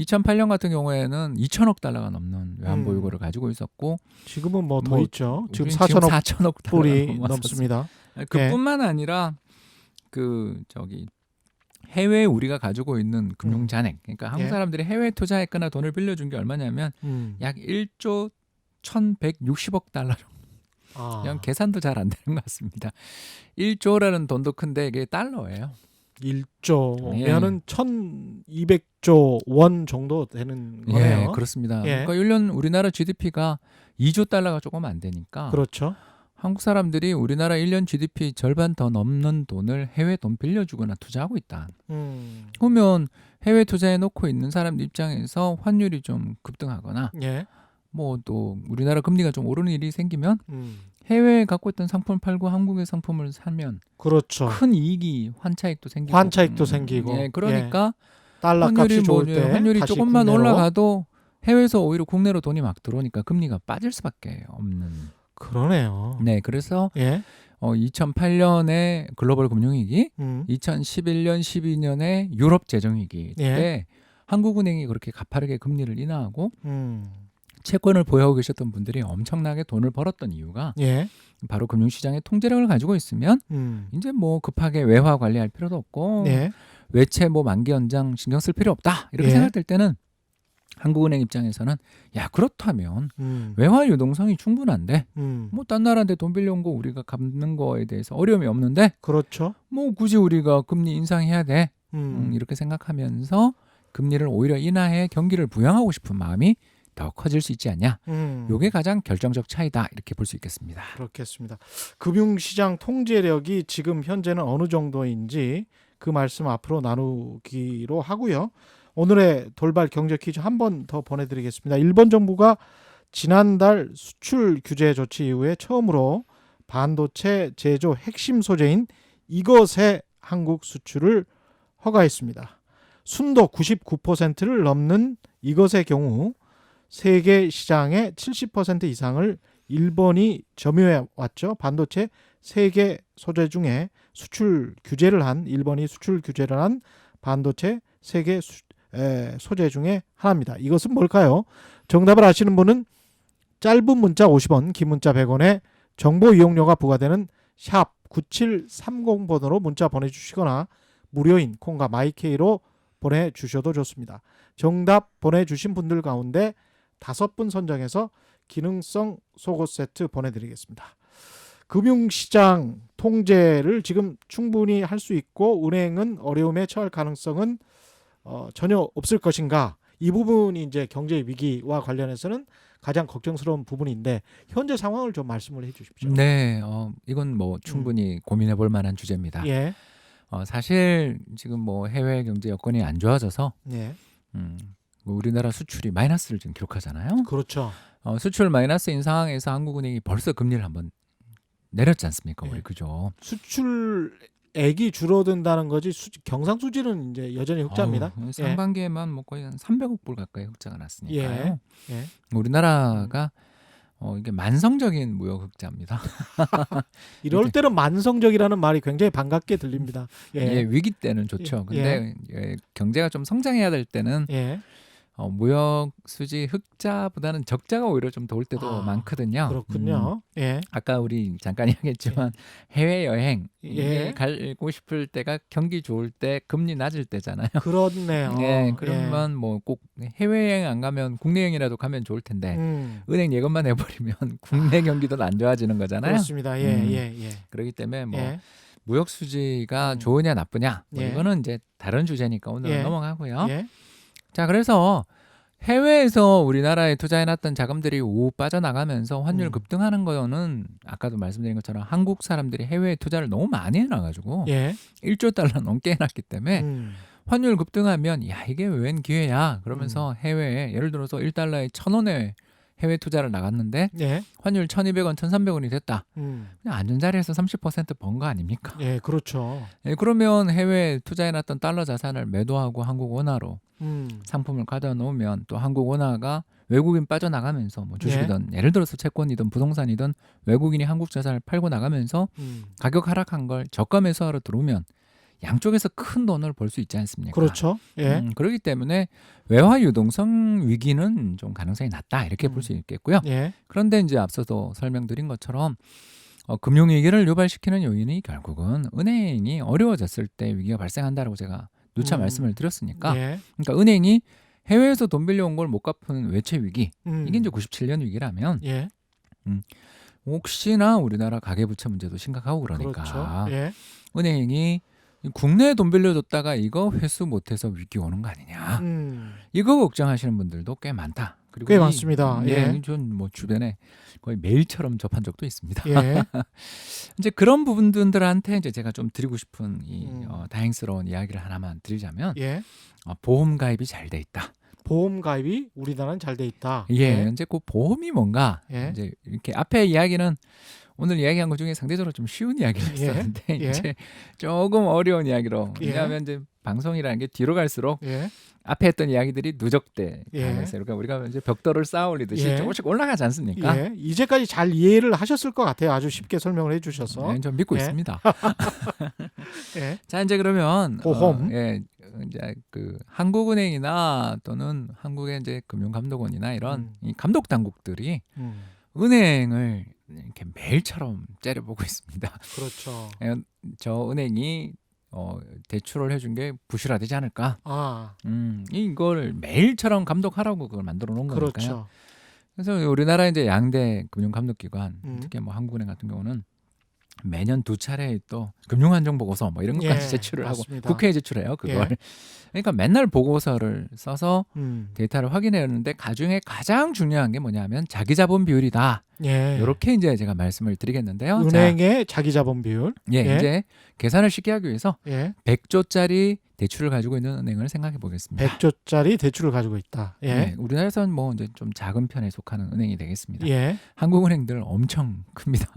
2008년 같은 경우에는 2천억 달러가 넘는 외환 음. 보유고를 가지고 있었고 지금은 뭐 더 뭐 있죠. 지금 우린 4천억 4천억 불이 달러가 넘습니다. 그뿐만 아니라 해외에 우리가 가지고 있는 금융 잔액, 그러니까 한국 예. 사람들이 해외 투자했거나 돈을 빌려준 게 얼마냐면 약 1조 1,160억 달러 정도. 아, 그냥 계산도 잘 안 되는 것 같습니다. 1조라는 돈도 큰데 이게 달러예요. 1조면은 1,200조 원 정도 되는 예, 거네요. 그렇습니다. 예. 그러니까 1년 우리나라 GDP가 2조 달러가 조금 안 되니까 그렇죠. 한국 사람들이 우리나라 1년 GDP 절반 더 넘는 돈을 해외 돈 빌려주거나 투자하고 있다. 그러면 해외 투자해 놓고 있는 사람들 입장에서 환율이 좀 급등하거나 예. 뭐 또 우리나라 금리가 좀 오르는 일이 생기면 음. 해외에 갖고 있던 상품을 팔고 한국의 상품을 사면 그렇죠. 큰 이익이 환차익도 생기고 환차익도 생기고. 예, 그러니까 달러 값이 좋을 때 환율이 다시 조금만 국내로. 올라가도 해외에서 오히려 국내로 돈이 막 들어오니까 금리가 빠질 수밖에 없는. 그러네요. 네, 그래서 예. 2008년에 글로벌 금융위기, 음. 2011년, 12년에 유럽 재정위기 때 예. 한국은행이 그렇게 가파르게 금리를 인하하고 음. 채권을 보유하고 계셨던 분들이 엄청나게 돈을 벌었던 이유가 예. 바로 금융시장의 통제력을 가지고 있으면 이제 뭐 급하게 외화 관리할 필요도 없고 예. 외채 뭐 만기 연장 신경 쓸 필요 없다 이렇게 예. 생각될 때는 한국은행 입장에서는 야 그렇다면 외화 유동성이 충분한데 뭐 딴 나라한테 돈 빌려온 거 우리가 갚는 거에 대해서 어려움이 없는데 그렇죠. 뭐 굳이 우리가 금리 인상해야 돼 이렇게 생각하면서 금리를 오히려 인하해 경기를 부양하고 싶은 마음이 더 커질 수 있지 않냐. 요게 가장 결정적 차이다 이렇게 볼 수 있겠습니다. 그렇겠습니다. 금융시장 통제력이 지금 현재는 어느 정도인지 그 말씀 앞으로 나누기로 하고요. 오늘의 돌발 경제 퀴즈 한 번 더 보내드리겠습니다. 일본 정부가 지난달 수출 규제 조치 이후에 처음으로 반도체 제조 핵심 소재인 이것의 한국 수출을 허가했습니다. 순도 99%를 넘는 이것의 경우 세계 시장의 70% 이상을 일본이 점유해 왔죠. 반도체 세계 소재 중에 수출 규제를 한 일본이 수출 규제를 한 반도체 세계 소재 중에 하나입니다. 이것은 뭘까요? 정답을 아시는 분은 짧은 문자 50원, 긴 문자 100원에 정보 이용료가 부과되는 샵 9730번으로 문자 보내주시거나 무료인 콩과 마이케이로 보내주셔도 좋습니다. 정답 보내주신 분들 가운데 5분 선정해서 기능성 속옷 세트 보내드리겠습니다. 금융시장 통제를 지금 충분히 할 수 있고 은행은 어려움에 처할 가능성은 전혀 없을 것인가? 이 부분이 이제 경제 위기와 관련해서는 가장 걱정스러운 부분인데 현재 상황을 좀 말씀을 해주십시오. 네, 이건 뭐 충분히 고민해 볼 만한 주제입니다. 예, 사실 지금 뭐 해외 경제 여건이 안 좋아져서 예, 뭐 우리나라 수출이 마이너스를 지금 기록하잖아요. 그렇죠. 수출 마이너스인 상황에서 한국은행이 벌써 금리를 한번 내렸지 않습니까? 우리 예. 그죠? 수출액이 줄어든다는 거지 경상수지는 이제 여전히 흑자입니다. 상반기에만 뭐 거의 한 300억 불 가까이 흑자가 났으니까요. 예. 우리나라가 이게 만성적인 무역 흑자입니다. 이럴 때는 만성적이라는 말이 굉장히 반갑게 들립니다. 예, 위기 때는 좋죠. 근데 경제가 좀 성장해야 될 때는 무역 수지 흑자보다는 적자가 오히려 좀 더올 때도 많거든요. 그렇군요. 예. 아까 우리 잠깐 이야기했지만 해외 여행 예. 가고 싶을 때가 경기 좋을 때 금리 낮을 때잖아요. 그렇네요. 네, 그러면 뭐 꼭 해외 여행 안 가면 국내 여행이라도 가면 좋을 텐데 은행 예금만 해버리면 국내 경기도 안 좋아지는 거잖아요. 그렇습니다. 예. 그렇기 때문에 뭐 예. 무역 수지가 좋으냐 나쁘냐 뭐 예. 이거는 이제 다른 주제니까 오늘은 예. 넘어가고요. 예. 자, 그래서 해외에서 우리나라에 투자해놨던 자금들이 우 빠져나가면서 환율 급등하는 거는 아까도 말씀드린 것처럼 한국 사람들이 해외에 투자를 너무 많이 해놔가지고 예. 1조 달러 넘게 해놨기 때문에 환율 급등하면 야 이게 웬 기회야 그러면서 해외에 예를 들어서 1달러에 1,000원에 해외 투자를 나갔는데 예. 환율 1,200원, 1,300원이 됐다. 음. 그냥 앉은 자리에서 30% 번 거 아닙니까? 예, 그렇죠. 그러면 해외에 투자해놨던 달러 자산을 매도하고 한국 원화로 상품을 가져다 놓으면 또 한국 원화가 외국인 빠져나가면서 뭐 주식이든 예를 들어서 채권이든 부동산이든 외국인이 한국 자산을 팔고 나가면서 가격 하락한 걸 저가 매수하러 들어오면 양쪽에서 큰 돈을 벌 수 있지 않습니까? 그렇죠. 예. 그렇기 때문에 외화 유동성 위기는 좀 가능성이 낮다 이렇게 볼 수 있겠고요. 예. 그런데 이제 앞서도 설명드린 것처럼 금융위기를 유발시키는 요인이 결국은 은행이 어려워졌을 때 위기가 발생한다고 제가 누차 말씀을 드렸으니까. 예. 그러니까 은행이 해외에서 돈 빌려온 걸 못 갚은 외채 위기, 이게 이제 97년 위기라면 예. 혹시나 우리나라 가계부채 문제도 심각하고 그러니까 그렇죠. 예. 은행이 국내에 돈 빌려줬다가 이거 회수 못해서 위기 오는 거 아니냐. 이거 걱정하시는 분들도 꽤 많다. 그리고 꽤 많습니다. 예, 예. 전 뭐 주변에 거의 매일처럼 접한 적도 있습니다. 예. 이제 그런 부분들한테 이제 제가 좀 드리고 싶은 이 음. 다행스러운 이야기를 하나만 드리자면 예. 보험 가입이 잘 돼 있다. 보험 가입이 우리나라는 잘 돼 있다. 예, 이제 그 보험이 뭔가 예. 이제 이렇게 앞에 이야기는 오늘 이야기한 것 중에 상대적으로 좀 쉬운 이야기를 예. 했었는데 예. 이제 조금 어려운 이야기로 예. 왜냐하면 이제 방송이라는 게 뒤로 갈수록 예. 앞에 했던 이야기들이 누적돼 예. 가면서 그러니까 우리가 이제 벽돌을 쌓아 올리듯이 예. 조금씩 올라가지 않습니까? 예. 이제까지 잘 이해를 하셨을 것 같아요. 아주 쉽게 설명을 해주셔서. 네, 좀 믿고 예. 있습니다. 예. 자 이제 그러면 보험. 예, 이제 그 한국은행이나 또는 한국의 이제 금융감독원이나 이런 이 감독 당국들이 은행을 이렇게 매일처럼 째려보고 있습니다. 그렇죠. 저 은행이 대출을 해준 게 부실화되지 않을까? 아, 이걸 매일처럼 감독하라고 그걸 만들어 놓은 거니까요. 그렇죠. 그래서 우리나라 이제 양대 금융감독기관, 음. 특히 뭐 한국은행 같은 경우는 매년 2차례 또 금융안정보고서 뭐 이런 것까지 예, 제출을 맞습니다. 하고 국회에 제출해요. 그걸. 예. 그러니까 맨날 보고서를 써서 음. 데이터를 확인해오는데 그중에 가장 중요한 게 뭐냐면 자기자본 비율이다. 예. 이렇게 이제 제가 말씀을 드리겠는데요. 은행의 자기 자본 비율. 예, 예. 이제 계산을 쉽게 하기 위해서 예. 100조짜리 대출을 가지고 있는 은행을 생각해 보겠습니다. 100조짜리 대출을 가지고 있다. 예. 네, 우리나라에서는 뭐 이제 좀 작은 편에 속하는 은행이 되겠습니다. 예. 한국은행들 엄청 큽니다.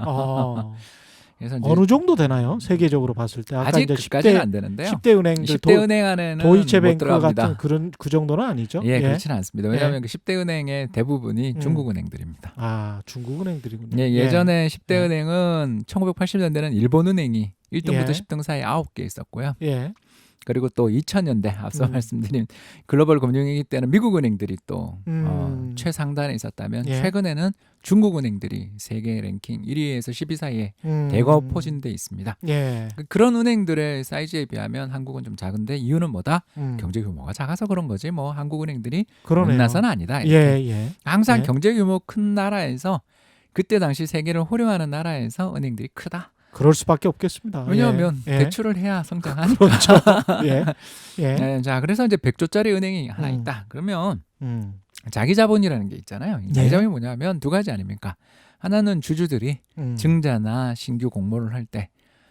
그래서 이제 어느 정도 되나요? 세계적으로 봤을 때 아까 아직 이제 그까지는 안 되는데요. 10대 은행들 10대 은행 안에는 도이체뱅크 못 들어갑니다. 같은 그런 그 정도는 아니죠? 예, 그렇지는 않습니다. 왜냐하면 예. 그 10대 은행의 대부분이 음. 중국 은행들입니다. 아, 중국 은행들이군요. 예, 예전에 10대 예. 은행은 1980년대는 일본 은행이 1등부터 예. 10등 사이에 9개 있었고요. 예. 그리고 또 2000년대 앞서 말씀드린 글로벌 금융위기 때는 미국 은행들이 또 최상단에 있었다면 예. 최근에는 중국 은행들이 세계 랭킹 1위에서 10위 사이에 대거 포진돼 있습니다. 예. 그런 은행들의 사이즈에 비하면 한국은 좀 작은데 이유는 뭐다? 음. 경제 규모가 작아서 그런 거지 뭐 한국 은행들이 그러네요. 못나서는 아니다. 예, 이렇게. 예. 항상 예. 경제 규모 큰 나라에서 그때 당시 세계를 호령하는 나라에서 은행들이 크다. 그럴 수밖에 없겠습니다. 왜냐하면 예. 대출을 해야 성장하니까. 그렇죠. 예. 예. 네, 자 그래서 이제 100조짜리 은행이 하나 음. 있다. 그러면 음. 자기 자본이라는 게 있잖아요. 이 네. 자기 자본이 뭐냐면 두 가지 아닙니까? 하나는 주주들이 증자나 신규 공모를 할 때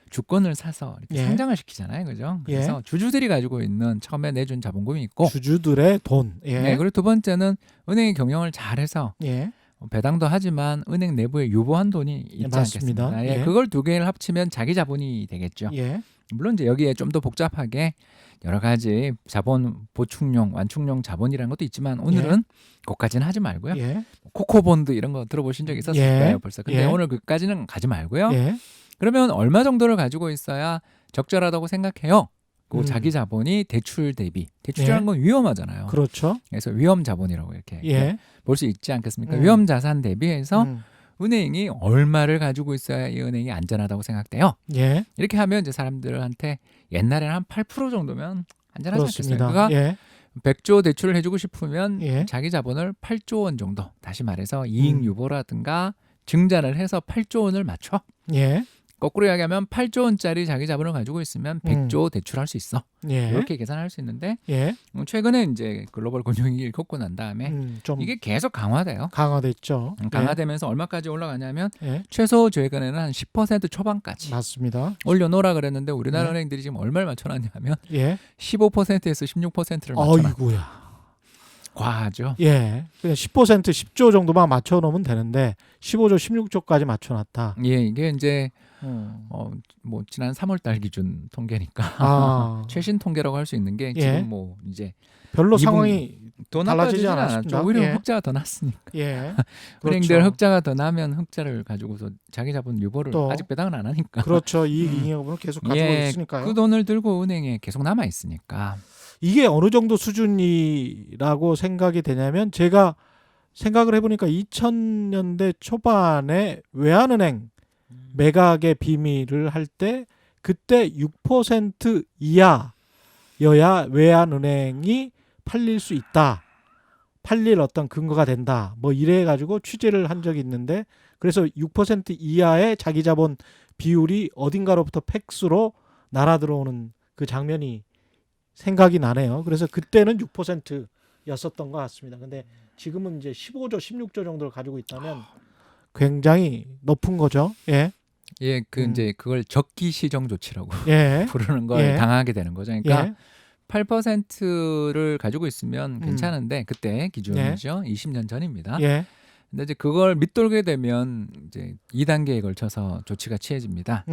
주권을 사서 이렇게 예. 상장을 시키잖아요, 그죠? 예. 그래서 주주들이 가지고 있는 처음에 내준 자본금이 있고, 주주들의 돈. 예. 네, 그리고 두 번째는 은행이 경영을 잘해서 예. 배당도 하지만 은행 내부에 유보한 돈이 있지 맞습니다. 않겠습니까? 예, 예. 그걸 두 개를 합치면 자기 자본이 되겠죠. 예. 물론 이제 여기에 좀 더 복잡하게 여러 가지 자본 보충용, 완충용 자본이라는 것도 있지만 오늘은 그것까지는 하지 말고요. 예. 코코본드 이런 거 들어보신 적 있었을 예. 거예요, 벌써. 근데 예. 오늘 그까지는 가지 말고요. 예. 그러면 얼마 정도를 가지고 있어야 적절하다고 생각해요? 그 음. 자기 자본이 대출 대비. 대출이라는 예. 건 위험하잖아요. 그렇죠. 그래서 위험 자본이라고 이렇게 예. 볼 수 있지 않겠습니까? 음. 위험 자산 대비해서 음. 은행이 얼마를 가지고 있어야 이 은행이 안전하다고 생각돼요? 예. 이렇게 하면 이제 사람들한테 옛날에는 한 8% 정도면 안전하지 그렇습니다. 않겠어요? 그러니까 예. 100조 대출을 해주고 싶으면 예. 자기 자본을 8조 원 정도, 다시 말해서 이익 음. 유보라든가 증자를 해서 8조 원을 맞춰. 예. 거꾸로 이야기하면 8조 원짜리 자기 자본을 가지고 있으면 100조 대출할 수 있어. 예. 이렇게 계산할 수 있는데 예. 최근에 이제 글로벌 금융위기를 겪고 난 다음에 좀 이게 계속 강화돼요. 강화됐죠. 강화되면서 얼마까지 올라가냐면 예. 최소 최근에는 한 10% 초반까지 맞습니다. 올려놓으라 그랬는데 우리나라 네. 은행들이 지금 얼마를 맞춰놨냐면 예. 15%에서 16%를 맞춰놨. 어이구야. 과하죠. 예. 그냥 10% 10조 정도만 맞춰 놓으면 되는데 15조 16조까지 맞춰 놨다. 예, 이게 이제 뭐 지난 3월달 기준 통계니까 아. 최신 통계라고 할 수 있는 게 예. 지금 뭐 이제 별로 이분- 상황이 더 달라지지 나빠지진 않았습니다. 않았죠. 오히려 예. 흑자가 더 났으니까. 예. 은행들 그렇죠. 흑자가 더 나면 흑자를 가지고서 자기 자본 유보를 또 아직 배당을 안 하니까. 그렇죠. 이익 잉여금을 계속 가지고 예, 있으니까요. 그 돈을 들고 은행에 계속 남아 있으니까. 이게 어느 정도 수준이라고 생각이 되냐면 제가 생각을 해보니까 2000년대 초반에 외환은행 매각의 비밀을 할 때 그때 6% 이하 여야 외환은행이 팔릴 수 있다. 팔릴 어떤 근거가 된다. 뭐 이래 가지고 취재를 한 적이 있는데 그래서 6% 이하의 자기 자본 비율이 어딘가로부터 팩스로 날아 들어오는 그 장면이 생각이 나네요. 그래서 그때는 6%였었던 것 같습니다. 근데 지금은 이제 15조, 16조 정도를 가지고 있다면 굉장히 높은 거죠. 예. 예, 이제 그걸 적기 시정 조치라고 예. 부르는 걸 예. 당하게 되는 거죠. 그러니까 예. 8%를 가지고 있으면 괜찮은데 그때 기준이죠. 20년 전입니다. 예. 근데 이제 그걸 밑돌게 되면 이제 2단계에 걸쳐서 조치가 취해집니다.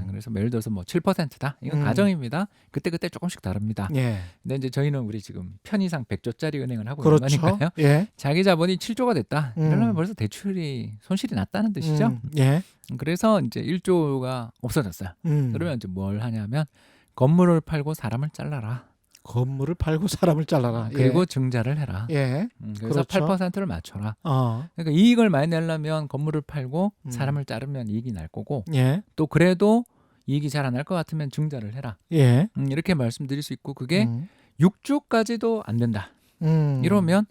그래서 예를 들어서 뭐 7%다. 이건 가정입니다. 그때 조금씩 다릅니다. 예. 근데 이제 저희는 우리 지금 편의상 100조짜리 은행을 하고 그렇죠. 있는 거니까요. 예. 자기 자본이 7조가 됐다. 이러면 벌써 대출이 손실이 났다는 뜻이죠. 예. 그래서 이제 1조가 없어졌어요. 그러면 이제 뭘 하냐면 건물을 팔고 사람을 잘라라. 건물을 팔고 사람을 잘라라. 그리고 증자를 해라. 예. 그래서 그렇죠. 8%를 맞춰라. 어. 그러니까 이익을 많이 내려면 건물을 팔고 사람을 자르면 이익이 날 거고 예. 또 그래도 이익이 잘 안 날 것 같으면 증자를 해라. 예. 이렇게 말씀드릴 수 있고 그게 6조까지도 안 된다. 이러면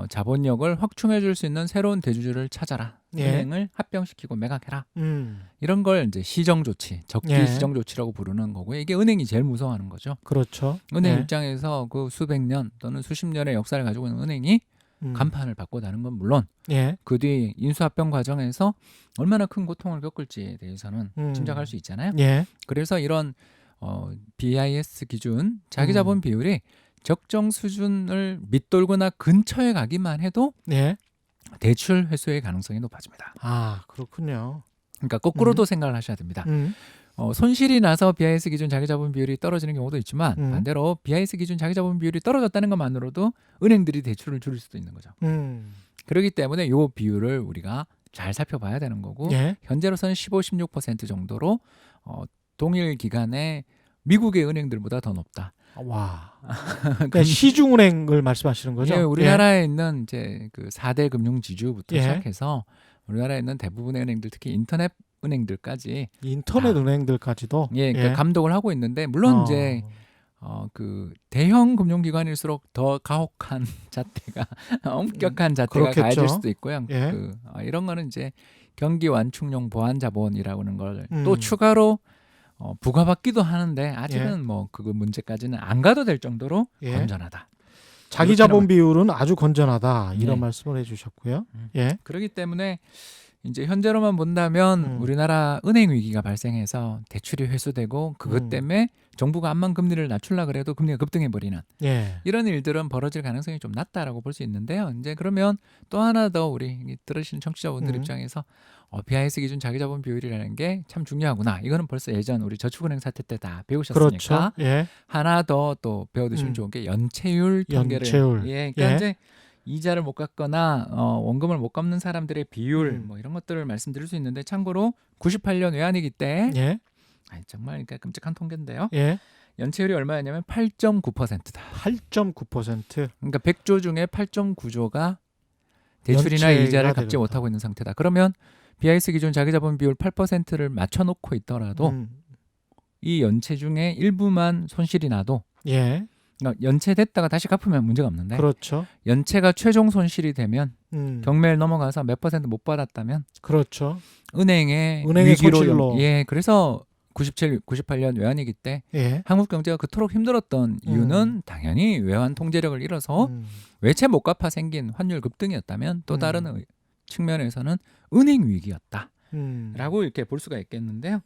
자본력을 확충해 줄 수 있는 새로운 대주주를 찾아라. 예. 은행을 합병시키고 매각해라. 음. 이런 걸 이제 시정 조치, 적기 예. 시정 조치라고 부르는 거고요. 이게 은행이 제일 무서워하는 거죠. 그렇죠. 은행 예. 입장에서 그 수백 년 또는 수십 년의 역사를 가지고 있는 은행이 간판을 바꿔다는 건 물론 예. 그 뒤 인수합병 과정에서 얼마나 큰 고통을 겪을지에 대해서는 짐작할 수 있잖아요. 예. 그래서 이런 BIS 기준 자기자본 비율이 적정 수준을 밑돌거나 근처에 가기만 해도 예. 대출 회수의 가능성이 높아집니다. 아, 그렇군요. 그러니까 거꾸로도 생각을 하셔야 됩니다. 손실이 나서 BIS 기준 자기자본 비율이 떨어지는 경우도 있지만 반대로 BIS 기준 자기자본 비율이 떨어졌다는 것만으로도 은행들이 대출을 줄일 수도 있는 거죠. 그렇기 때문에 이 비율을 우리가 잘 살펴봐야 되는 거고 예. 현재로서는 15, 16% 정도로 동일 기간에 미국의 은행들보다 더 높다. 와. 그러니까 시중은행을 말씀하시는 거죠? 예, 우리나라에 있는 이제 그 4대 금융 지주부터 예. 시작해서 우리나라에 있는 대부분의 은행들 특히 인터넷 은행들까지 인터넷 은행들까지도 예, 그러니까 감독을 하고 있는데 물론 이제 그 대형 금융기관일수록 더 가혹한 잣대가 엄격한 잣대가 그렇겠죠. 가해질 수도 있고요. 예. 이런 거는 이제 경기 완충용 보안 자본이라고 하는 걸 또 추가로 부과받기도 하는데 아직은 예. 뭐 그거 문제까지는 안 가도 될 정도로 예. 건전하다. 자기 자본 비율은 아주 건전하다 이런 네. 말씀을 해주셨고요. 예. 그렇기 때문에 이제 현재로만 본다면 우리나라 은행 위기가 발생해서 대출이 회수되고 그것 때문에 정부가 암만 금리를 낮추려 그래도 금리가 급등해 버리는 예. 이런 일들은 벌어질 가능성이 좀 낮다라고 볼 수 있는데요. 이제 그러면 또 하나 더 우리 들으시는 청취자분들 입장에서 BIS 기준 자기자본 비율이라는 게 참 중요하구나. 이거는 벌써 예전 우리 저축은행 사태 때 다 배우셨으니까 그렇죠. 예. 하나 더 또 배워두시면 좋은 게 연체율 통계를 연체율. 예, 그러니까 예. 이제 이자를 못 갚거나 원금을 못 갚는 사람들의 비율 뭐 이런 것들을 말씀드릴 수 있는데 참고로 98년 외환위기 때 예. 정말 그러니까 끔찍한 통계인데요. 예. 연체율이 얼마였냐면 8.9%다. 8.9%. 그러니까 100조 중에 8.9조가 대출이나 연체가 이자를 갚지 되겠다. 못하고 있는 상태다. 그러면 BIS 기준 자기자본 비율 8%를 맞춰놓고 있더라도 이 연체 중에 일부만 손실이 나도 예. 그러니까 연체됐다가 다시 갚으면 문제가 없는데 그렇죠. 연체가 최종 손실이 되면 경매를 넘어가서 몇 퍼센트 못 받았다면 그렇죠. 은행의 손실로. 위기로 예 그래서 98년 외환위기 때 예. 한국 경제가 그토록 힘들었던 이유는 당연히 외환 통제력을 잃어서 외채 못 갚아 생긴 환율 급등이었다면 또 다른 측면에서는 은행 위기였다라고 이렇게 볼 수가 있겠는데요.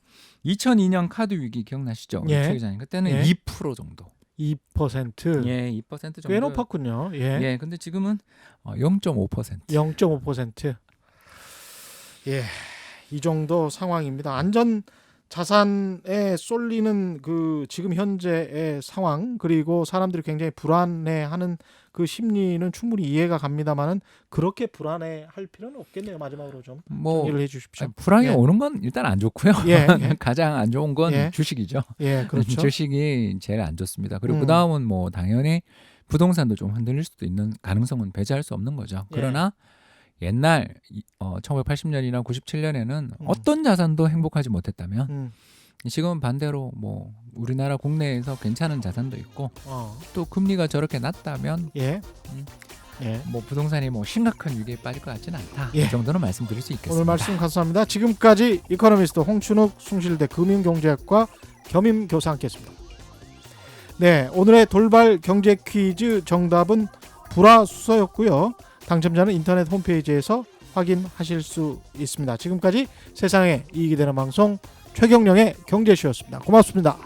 2002년 카드 위기 기억나시죠? 예. 최 기자님 그때는 예. 2% 정도. 2%. 예, 2% 정도. 꽤 높았군요. 예. 예, 근데 지금은 0.5%. 0.5%. 예. 이 정도 상황입니다. 안전 자산에 쏠리는 그 지금 현재의 상황 그리고 사람들이 굉장히 불안해하는 그 심리는 충분히 이해가 갑니다만은 그렇게 불안해할 필요는 없겠네요. 마지막으로 좀 정리를 해주십시오. 불안이 예. 오는 건 일단 안 좋고요. 예, 예. 가장 안 좋은 건 예. 주식이죠. 예, 그렇죠. 주식이 제일 안 좋습니다. 그리고 그 다음은 뭐 당연히 부동산도 좀 흔들릴 수도 있는 가능성은 배제할 수 없는 거죠. 그러나 옛날 1980년이나 97년에는 어떤 자산도 행복하지 못했다면 지금은 반대로 뭐 우리나라 국내에서 괜찮은 자산도 있고 또 금리가 저렇게 낮다면 예. 예. 뭐 부동산이 뭐 심각한 위기에 빠질 것 같지는 않다. 예. 이 정도는 말씀드릴 수 있겠습니다. 오늘 말씀 감사합니다. 지금까지 이코노미스트 홍춘욱 숭실대 금융경제학과 겸임교사 함께했습니다. 네, 오늘의 돌발 경제 퀴즈 정답은 불화수소였고요. 당첨자는 인터넷 홈페이지에서 확인하실 수 있습니다. 지금까지 세상에 이익이 되는 방송 최경령의 경제쇼였습니다. 고맙습니다.